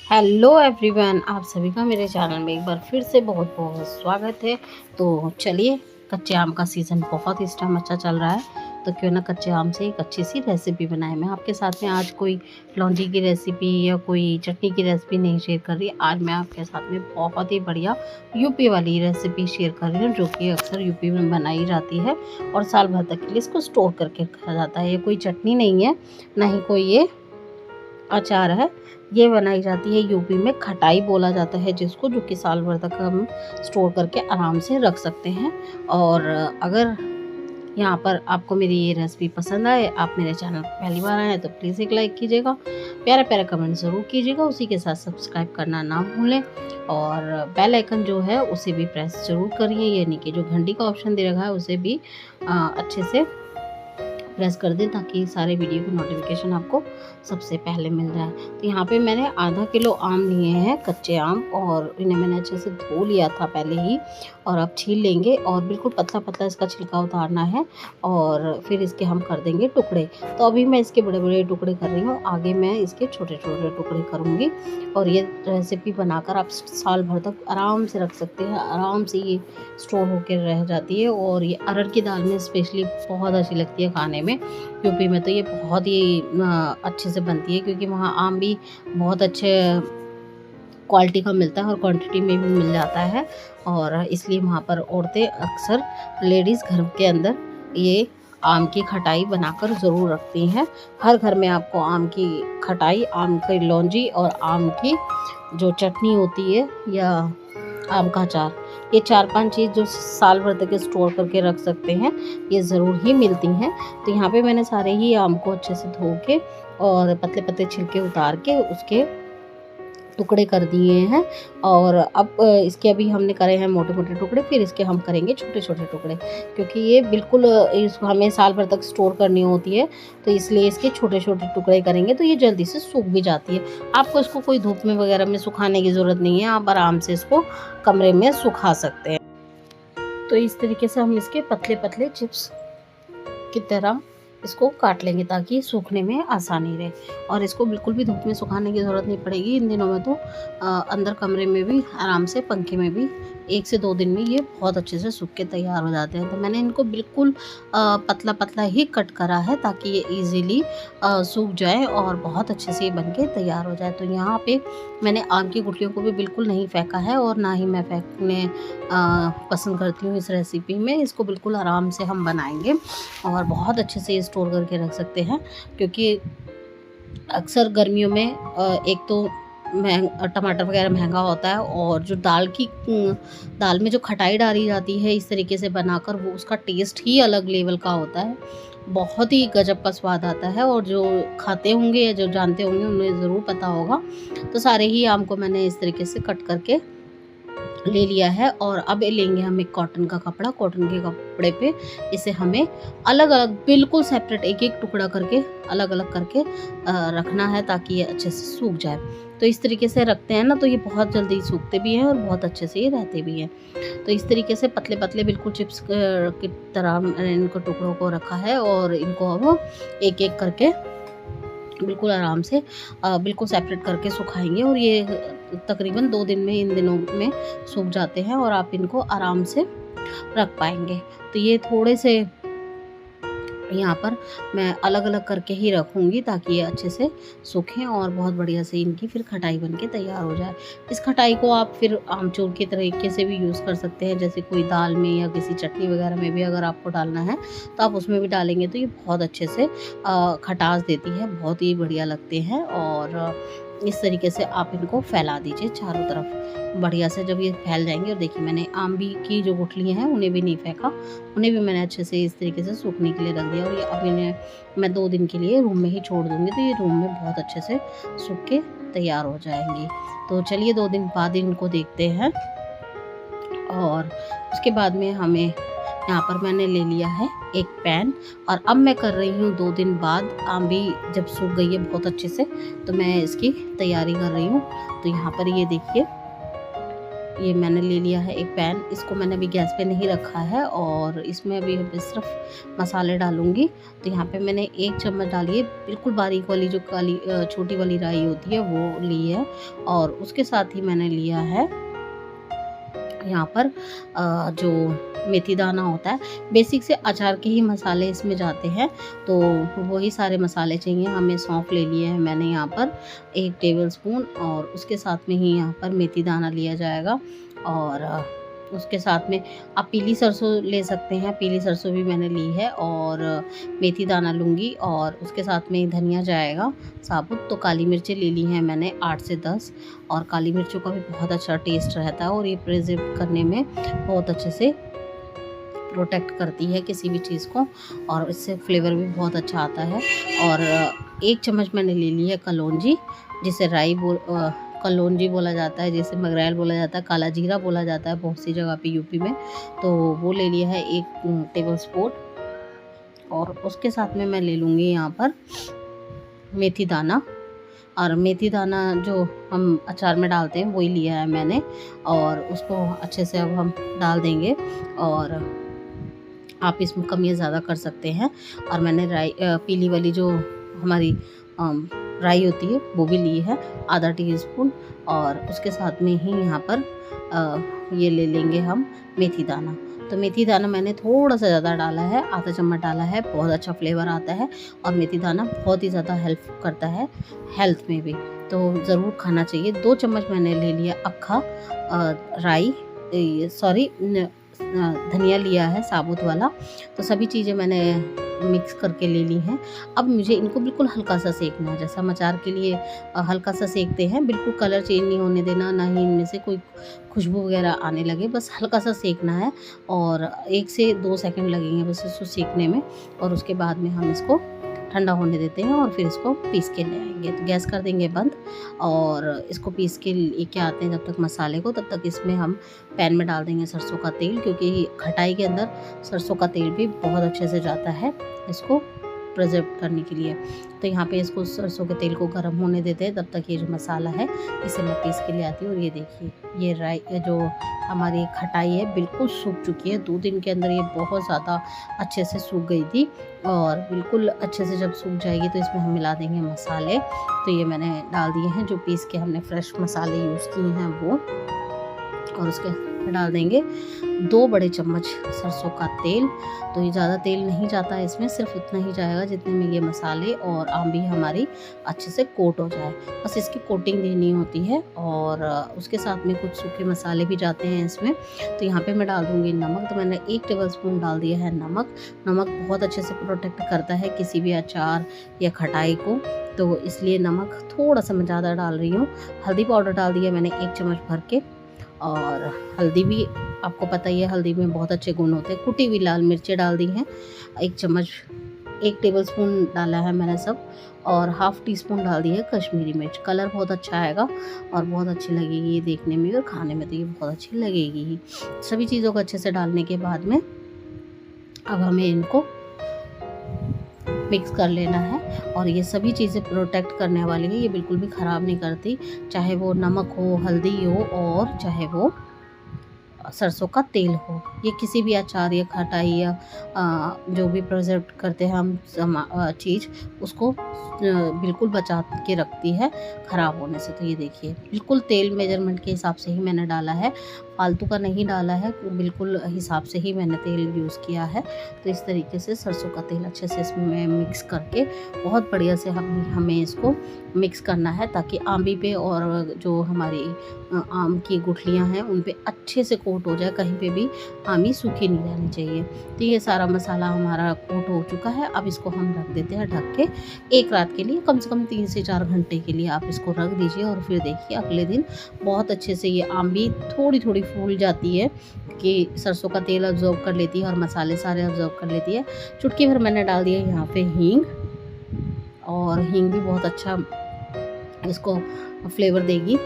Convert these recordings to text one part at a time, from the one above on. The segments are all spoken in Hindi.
हेलो एवरीवन, आप सभी का मेरे चैनल में एक बार फिर से बहुत बहुत स्वागत है। तो चलिए, कच्चे आम का सीज़न बहुत इस टाइम अच्छा चल रहा है, तो क्यों ना कच्चे आम से एक अच्छी सी रेसिपी बनाएं। मैं आपके साथ में आज कोई लौंजी की रेसिपी या कोई चटनी की रेसिपी नहीं शेयर कर रही। आज मैं आपके साथ में बहुत ही बढ़िया यूपी वाली रेसिपी शेयर कर रही हूँ, जो कि अक्सर यूपी में बनाई जाती है और साल भर तक के लिए इसको स्टोर करके रखा जाता है। ये कोई चटनी नहीं है, ना ही कोई ये अचार है। ये बनाई जाती है यूपी में, खटाई बोला जाता है जिसको, जो कि साल भर तक हम स्टोर करके आराम से रख सकते हैं। और अगर यहाँ पर आपको मेरी ये रेसिपी पसंद आए, आप मेरे चैनल पर पहली बार आए हैं तो प्लीज़ एक लाइक कीजिएगा, प्यारा प्यारा कमेंट ज़रूर कीजिएगा, उसी के साथ सब्सक्राइब करना ना भूलें और बेल आइकन जो है उसे भी प्रेस ज़रूर करिए, यानी कि जो घंटी का ऑप्शन दे रखा है उसे भी अच्छे से प्रेस कर दें ताकि सारे वीडियो की नोटिफिकेशन आपको सबसे पहले मिल जाए। तो यहाँ पे मैंने आधा किलो आम लिए हैं, कच्चे आम, और इन्हें मैंने अच्छे से धो लिया था पहले ही, और अब छील लेंगे और बिल्कुल पतला पतला इसका छिलका उतारना है और फिर इसके हम कर देंगे टुकड़े। तो अभी मैं इसके बड़े बड़े टुकड़े कर रही हूँ, आगे मैं इसके छोटे छोटे टुकड़े करूँगी। और ये रेसिपी बनाकर आप साल भर तक आराम से रख सकते हैं, आराम से ये स्टोर होकर रह जाती है। और ये अरहर की दाल में स्पेशली बहुत अच्छी लगती है खाने में। यूपी में तो ये बहुत ही अच्छे से बनती है, क्योंकि वहाँ आम भी बहुत अच्छे क्वालिटी का मिलता है और क्वांटिटी में भी मिल जाता है, और इसलिए वहाँ पर औरतें अक्सर, लेडीज़ घर के अंदर ये आम की खटाई बनाकर ज़रूर रखती हैं। हर घर में आपको आम की खटाई, आम की लौंजी और आम की जो चटनी होती है या आम का अचार, ये 4-5 चीज़ जो साल भर तक स्टोर करके रख सकते हैं, ये ज़रूर ही मिलती हैं। तो यहाँ पे मैंने सारे ही आम को अच्छे से धो के और पतले पतले छिलके उतार के उसके टुकड़े कर दिए हैं। और अब इसके अभी हमने करे हैं मोटे मोटे टुकड़े, फिर इसके हम करेंगे छोटे छोटे टुकड़े, क्योंकि ये बिल्कुल इसको हमें साल भर तक स्टोर करनी होती है, तो इसलिए इसके छोटे छोटे टुकड़े करेंगे तो ये जल्दी से सूख भी जाती है। आपको इसको कोई धूप में वगैरह में सुखाने की ज़रूरत नहीं है, आप आराम से इसको कमरे में सुखा सकते हैं। तो इस तरीके से हम इसके पतले पतले चिप्स की तरह इसको काट लेंगे ताकि सूखने में आसानी रहे। और इसको बिल्कुल भी धूप में सुखाने की ज़रूरत नहीं पड़ेगी। इन दिनों में तो अंदर कमरे में भी आराम से, पंखे में भी 1 से 2 दिन में ये बहुत अच्छे से सूख के तैयार हो जाते हैं। तो मैंने इनको बिल्कुल पतला पतला ही कट करा है ताकि ये इजीली सूख जाए और बहुत अच्छे से ये बन के तैयार हो जाए। तो यहाँ पे मैंने आम की गुठलियों को भी बिल्कुल नहीं फेंका है, और ना ही मैं फेंकने पसंद करती हूँ इस रेसिपी में। इसको बिल्कुल आराम से हम बनाएंगे और बहुत अच्छे से स्टोर करके रख सकते हैं, क्योंकि अक्सर गर्मियों में एक तो टमाटर वगैरह महंगा होता है, और जो दाल में जो खटाई डाली जाती है इस तरीके से बनाकर, वो उसका टेस्ट ही अलग लेवल का होता है, बहुत ही गजब का स्वाद आता है। और जो खाते होंगे या जो जानते होंगे उन्हें ज़रूर पता होगा। तो सारे ही आम को मैंने इस तरीके से कट करके ले लिया है, और अब लेंगे हम एक कॉटन का कपड़ा। कॉटन के कपड़े पे इसे हमें अलग अलग, बिल्कुल सेपरेट, एक एक टुकड़ा करके अलग अलग करके रखना है ताकि ये अच्छे से सूख जाए। तो इस तरीके से रखते हैं ना, तो ये बहुत जल्दी सूखते भी हैं और बहुत अच्छे से ये रहते भी हैं। तो इस तरीके से पतले पतले बिल्कुल चिप्स की तरह मैंने इनको टुकड़ों को रखा है, और इनको अब एक एक करके बिल्कुल आराम से बिल्कुल सेपरेट करके सुखाएंगे। और ये तकरीबन 2 दिन में, इन दिनों में सूख जाते हैं और आप इनको आराम से रख पाएंगे। तो ये थोड़े से यहाँ पर मैं अलग अलग करके ही रखूँगी ताकि ये अच्छे से सूखें और बहुत बढ़िया से इनकी फिर खटाई बन के तैयार हो जाए। इस खटाई को आप फिर आमचूर के तरीके से भी यूज़ कर सकते हैं, जैसे कोई दाल में या किसी चटनी वगैरह में भी अगर आपको डालना है तो आप उसमें भी डालेंगे, तो ये बहुत अच्छे से खटास देती है, बहुत ही बढ़िया लगते हैं। और इस तरीके से आप इनको फैला दीजिए चारों तरफ बढ़िया से। जब ये फैल जाएंगे, और देखिए मैंने आम भी की जो गुठलियाँ हैं उन्हें भी नहीं फेंका, उन्हें भी मैंने अच्छे से इस तरीके से सूखने के लिए रख दिया। और ये अब इन्हें मैं 2 दिन के लिए रूम में ही छोड़ दूँगी, तो ये रूम में बहुत अच्छे से सूख के तैयार हो जाएंगी। तो चलिए 2 दिन बाद इनको देखते हैं। और उसके बाद में हमें यहाँ पर मैंने ले लिया है एक पैन, और अब मैं कर रही हूँ 2 दिन बाद, आम भी जब सूख गई है बहुत अच्छे से, तो मैं इसकी तैयारी कर रही हूँ। तो यहाँ पर ये देखिए ये मैंने ले लिया है एक पैन, इसको मैंने अभी गैस पे नहीं रखा है और इसमें अभी सिर्फ मसाले डालूँगी। तो यहाँ पे मैंने 1 चम्मच डाली है बिल्कुल बारीक वाली जो काली छोटी वाली राई होती है वो ली है, और उसके साथ ही मैंने लिया है यहाँ पर जो मेथी दाना होता है। बेसिक से अचार के ही मसाले इसमें जाते हैं, तो वही सारे मसाले चाहिए हमें। सौंफ ले लिए है मैंने यहाँ पर 1 टेबलस्पून, और उसके साथ में ही यहाँ पर मेथी दाना लिया जाएगा, और उसके साथ में आप पीली सरसों ले सकते हैं, पीली सरसों भी मैंने ली है, और मेथी दाना लूँगी, और उसके साथ में धनिया जाएगा साबुत। तो काली मिर्चें ले ली हैं मैंने 8 से 10, और काली मिर्चों का भी बहुत अच्छा टेस्ट रहता है और ये प्रिजर्व करने में बहुत अच्छे से प्रोटेक्ट करती है किसी भी चीज़ को, और इससे फ्लेवर भी बहुत अच्छा आता है। और 1 चम्मच मैंने ले ली है कलौंजी, जिसे कलौंजी बोला जाता है, जैसे मंगरेल बोला जाता है, काला जीरा बोला जाता है बहुत सी जगह पे यूपी में। तो वो ले लिया है 1 टेबलस्पून, और उसके साथ में मैं ले लूँगी यहाँ पर मेथी दाना। और मेथी दाना जो हम अचार में डालते हैं वही लिया है मैंने, और उसको अच्छे से अब हम डाल देंगे, और आप इसमें कम या ज़्यादा कर सकते हैं। और मैंने पीली वाली जो हमारी राई होती है वो भी ली है आधा टीस्पून, और उसके साथ में ही यहाँ पर ये ले लेंगे हम मेथी दाना। तो मेथी दाना मैंने थोड़ा सा ज़्यादा डाला है, आधा चम्मच डाला है, बहुत अच्छा फ्लेवर आता है, और मेथी दाना बहुत ही ज़्यादा हेल्प करता है हेल्थ में भी, तो ज़रूर खाना चाहिए। 2 चम्मच मैंने ले लिया अक्खा धनिया लिया है साबुत वाला। तो सभी चीज़ें मैंने मिक्स करके ले ली हैं। अब मुझे इनको बिल्कुल हल्का सा सेकना है, जैसा हम अचार के लिए हल्का सा सेकते हैं, बिल्कुल कलर चेंज नहीं होने देना, ना ही इनमें से कोई खुशबू वगैरह आने लगे, बस हल्का सा सेकना है, और 1 से 2 सेकंड लगेंगे बस इसको सेकने में, और उसके बाद में हम इसको ठंडा होने देते हैं और फिर इसको पीस के ले आएंगे। तो गैस कर देंगे बंद, और इसको पीस के लेके आते हैं जब तक मसाले को। तब तक इसमें हम पैन में डाल देंगे सरसों का तेल, क्योंकि खटाई के अंदर सरसों का तेल भी बहुत अच्छे से जाता है इसको प्रिजर्व करने के लिए। तो यहाँ पे इसको सरसों के तेल को गर्म होने देते हैं, तब तक ये जो मसाला है इसे मैं पीस के ले आती हूँ। और ये देखिए, ये राई जो हमारी खटाई है बिल्कुल सूख चुकी है। 2 दिन के अंदर ये बहुत ज़्यादा अच्छे से सूख गई थी, और बिल्कुल अच्छे से जब सूख जाएगी तो इसमें हम मिला देंगे मसाले। तो ये मैंने डाल दिए हैं जो पीस के हमने फ्रेश मसाले यूज़ किए हैं वो, और उसके डाल देंगे 2 बड़े चम्मच सरसों का तेल। तो ये ज़्यादा तेल नहीं जाता है इसमें, सिर्फ उतना ही जाएगा जितने में ये मसाले और आम भी हमारी अच्छे से कोट हो जाए, बस इसकी कोटिंग देनी होती है। और उसके साथ में कुछ सूखे मसाले भी जाते हैं इसमें। तो यहाँ पे मैं डाल दूँगी नमक। तो मैंने 1 टेबलस्पून डाल दिया है नमक। नमक बहुत अच्छे से प्रोटेक्ट करता है किसी भी अचार या खटाई को, तो इसलिए नमक थोड़ा सा मैं ज़्यादा डाल रही हूँ। हल्दी पाउडर डाल दिया मैंने 1 चम्मच भर के, और हल्दी भी आपको पता ही है हल्दी में बहुत अच्छे गुण होते हैं। कुटी हुई लाल मिर्चें डाल दी हैं 1 चम्मच, 1 टेबलस्पून डाला है मैंने सब, और ½ टीस्पून डाल दी है कश्मीरी मिर्च। कलर बहुत अच्छा आएगा और बहुत अच्छी लगेगी ये देखने में, और खाने में तो ये बहुत अच्छी लगेगी ही। सभी चीज़ों को अच्छे से डालने के बाद में अब हमें इनको मिक्स कर लेना है, और ये सभी चीज़ें प्रोटेक्ट करने वाली है, ये बिल्कुल भी ख़राब नहीं करती, चाहे वो नमक हो, हल्दी हो, और चाहे वो सरसों का तेल हो। ये किसी भी अचार या खटाई या जो भी प्रिजर्व करते हैं हम चीज़, उसको बिल्कुल बचा के रखती है ख़राब होने से। तो ये देखिए, बिल्कुल तेल मेजरमेंट के हिसाब से ही मैंने डाला है, फालतू का नहीं डाला है, बिल्कुल हिसाब से ही मैंने तेल यूज़ किया है। तो इस तरीके से सरसों का तेल अच्छे से इसमें मिक्स करके बहुत बढ़िया से हमें इसको मिक्स करना है, ताकि आंबी पे और जो हमारी आम की गुठलियाँ हैं उन पे अच्छे से कोट हो जाए, कहीं पे भी आमी सूखी नहीं रहनी चाहिए। तो ये सारा मसाला हमारा कोट हो चुका है। अब इसको हम रख देते हैं ढक के 1 रात के लिए, कम से कम 3 से 4 घंटे के लिए आप इसको रख दीजिए। और फिर देखिए अगले दिन बहुत अच्छे से ये आंबी थोड़ी थोड़ी फूल जाती है, कि सरसों का तेल अब्जॉर्ब कर लेती है और मसाले सारे अब्जॉर्ब कर लेती है। चुटकी भर मैंने डाल दिया यहाँ पे हींग, और हींग भी बहुत अच्छा इसको फ्लेवर देगी।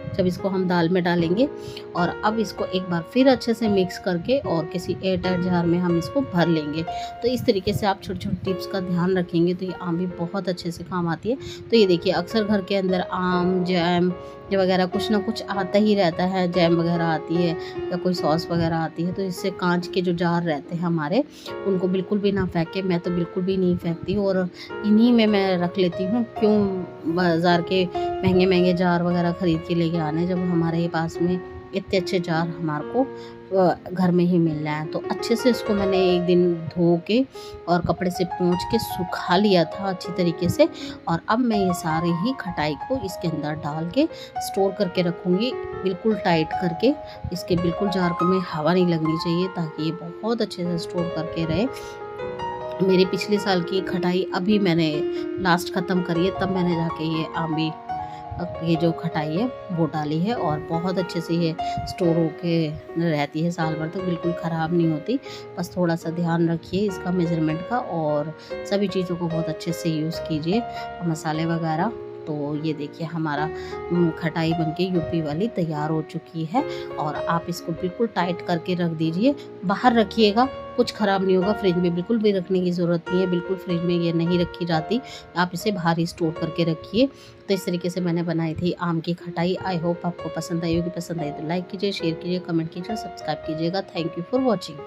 जब इसको हम दाल में डालेंगे। और अब इसको एक बार फिर अच्छे से मिक्स करके और किसी एयरटाइट जार में हम इसको भर लेंगे। तो इस तरीके से आप छोटी छोटी टिप्स का ध्यान रखेंगे तो ये आम भी बहुत अच्छे से काम आती है। तो ये देखिए अक्सर घर के अंदर आम जैम वगैरह कुछ ना कुछ आता ही रहता है, जैम वगैरह आती है या कोई सॉस वगैरह आती है। तो इससे कांच के जो जार रहते हैं हमारे, उनको बिल्कुल भी ना फेंके। मैं तो बिल्कुल भी नहीं फेंकती हूँ और इन्हीं में मैं रख लेती हूँ। क्यों बाज़ार के महंगे महंगे जार वगैरह ख़रीद के लेके आने, जब हमारे पास में इतने अच्छे जार हमारे को घर में ही मिल रहा है। तो अच्छे से इसको मैंने एक दिन धो के और कपड़े से पोंछ के सुखा लिया था अच्छी तरीके से। और अब मैं ये सारी ही खटाई को इसके अंदर डाल के स्टोर करके रखूँगी, बिल्कुल टाइट करके। इसके बिल्कुल जार में हवा नहीं लगनी चाहिए ताकि ये बहुत अच्छे से स्टोर करके रहे। मेरे पिछले साल की खटाई अभी मैंने लास्ट ख़त्म करी है, तब मैंने जाके ये आंबी ये जो खटाई है वो डाली है और बहुत अच्छे से ये स्टोर होके रहती है साल भर तक, बिल्कुल ख़राब नहीं होती। बस थोड़ा सा ध्यान रखिए इसका मेज़रमेंट का और सभी चीज़ों को बहुत अच्छे से यूज़ कीजिए, मसाले वगैरह। तो ये देखिए हमारा खटाई बनके यूपी वाली तैयार हो चुकी है। और आप इसको बिल्कुल टाइट करके रख दीजिए, बाहर रखिएगा, कुछ ख़राब नहीं होगा। फ्रिज में बिल्कुल भी रखने की ज़रूरत नहीं है, बिल्कुल फ्रिज में ये नहीं रखी जाती, आप इसे बाहर ही स्टोर करके रखिए। तो इस तरीके से मैंने बनाई थी आम की खटाई। आई होप आपको पसंद आई होगी। पसंद आई तो लाइक कीजिए, शेयर कीजिए, कमेंट कीजिए, सब्सक्राइब कीजिएगा। Thank you for watching.